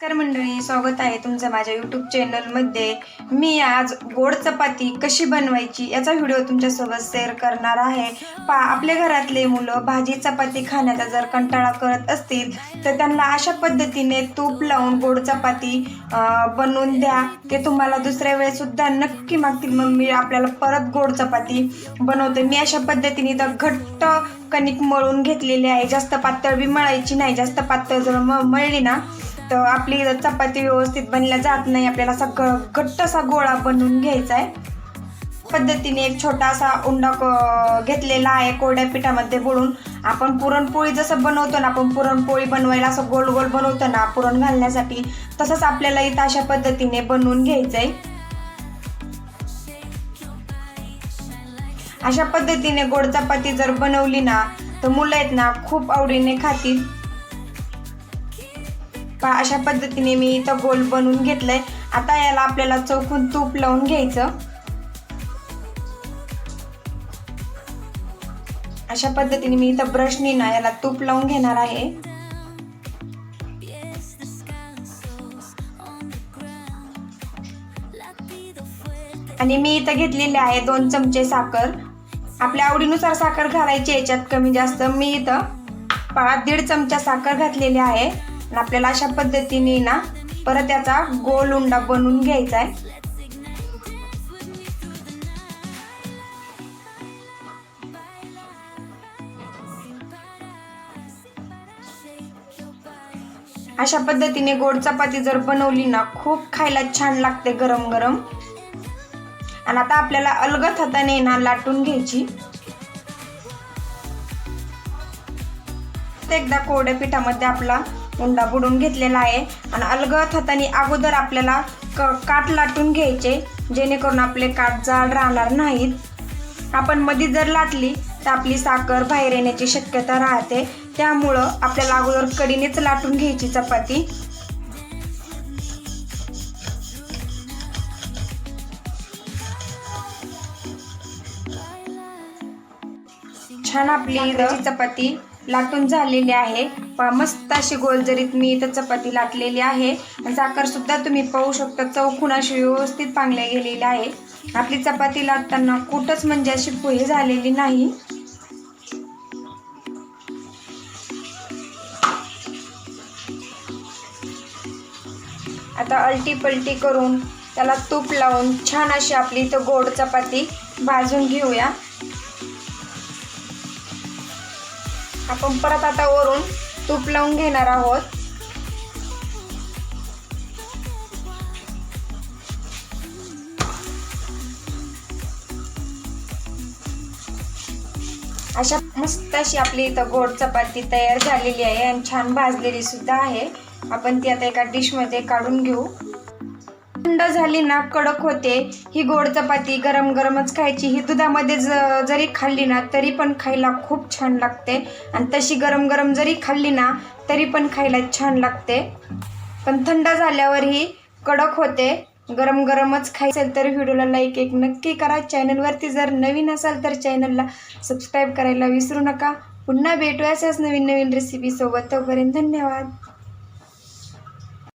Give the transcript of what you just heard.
नमस्कार मंडळी, स्वागत आहे तुमचं माझ्या यूट्यूब चॅनलमध्ये। मी आज गोड चपाती कशी बनवायची याचा व्हिडिओ तुमच्यासोबत शेअर करणार आहे। आपल्या घरातले मुलं भाजी चपाती खाण्याचा जर कंटाळा करत असतील तर त्यांना अशा पद्धतीने तूप लावून गोड चपाती बनवून द्या, ते तुम्हाला दुसऱ्या वेळेस सुद्धा नक्की मागतील, मम्मी आपल्याला परत गोड चपाती बनवते। मी अशा पद्धतीने तर घट्ट कणिक मळून घेतलेली आहे। जास्त पातळ बी मळायची नाही, जास्त पातळ जर मळली ना तर आपली चपाती व्यवस्थित बनल्या जात नाही। आपल्याला असा घट्ट असा गोळा बनवून घ्यायचा आहे। पद्धतीने एक छोटासा उंडा घेतलेला आहे, कोरड्या पिठामध्ये बुडून। आपण पुरणपोळी जसं बनवतो ना, आपण पुरणपोळी बनवायला असं गोल गोल बनवतो ना पुरण घालण्यासाठी, तसंच आपल्याला इथं अशा पद्धतीने बनवून घ्यायचंय। अशा पद्धतीने गोड चपाती जर बनवली ना तर मुलं आहेत ना खूप आवडीने खातील। अशा पद्धतीने मी इथं गोल बनवून घेतलंय। आता याला आपल्याला चौकून तूप लावून घ्यायचं। अशा पद्धतीने मी इथं ब्रशनी ना याला तूप लावून घेणार आहे। आणि मी इथं घेतलेले आहे 2 चमचे साखर। आपल्या आवडीनुसार साखर घालायची, याच्यात कमी जास्त। मी इथं 1.5 चमचा साखर घातलेली आहे। आपल्याला अशा पद्धतीने ना परत याचा गोल उंडा बनवून घ्यायचा आहे। अशा पद्धतीने गोड चपाती जर बनवली ना खूप खायला छान लागते गरम गरम। आणि आता आपल्याला अलगद हाताने ना लाटून घ्यायची। एकदा कोरड्या पिठामध्ये आपला उंडा बुडून घेतलेला आहे आणि अलगद हाताने अगोदर आपल्याला काठ लाटून घ्यायचे, जेणेकरून आपले काठ जाड राहणार नाहीत। आपण मध्ये जर लाटली तर आपली साखर बाहेर येण्याची शक्यता राहते, त्यामुळं आपल्याला अगोदर कडीनेच लाटून घ्यायची चपाती। छान आपली चपाती लाटून झालेली आहे। मस्त अशी गोलजरीत मी इथं चपाती लाटलेली आहे। साखर सुद्धा तुम्ही पाहू शकता चौकोन अशी व्यवस्थित पांगल्या गेलेली आहे। आपली चपाती लाटताना कुठंच म्हणजे अशी पोहे झालेली नाही। आता अलटी पलटी करून त्याला तूप लावून छान अशी आपली इथं गोड चपाती भाजून घेऊया। आपण परत आता वरून तूप लावून घेणार आहोत। अशा मस्त अशी आपली इथं गोड चपाती तयार झालेली आहे आणि छान भाजलेली सुद्धा आहे। आपण ती आता एका डिश मध्ये काढून घेऊ। थंड झाली ना कडक होते ही गोड चपाती, गरम गरमच खायची। ही दुधामध्ये जरी खाल्ली ना तरी पण खायला खूप छान लागते, आणि तशी गरम गरम जरी खाल्ली ना तरी पण खायला छान लागते। पण थंड झाल्यावर ही कडक होते। गरम गरमच खायचं तर व्हिडिओला लाईक एक नक्की करा। चॅनलवरती जर नवीन असाल तर चॅनलला सबस्क्राईब करायला विसरू नका। पुन्हा भेटू अशाच नवीन नवीन रेसिपी सोबत। तोपर्यंत धन्यवाद।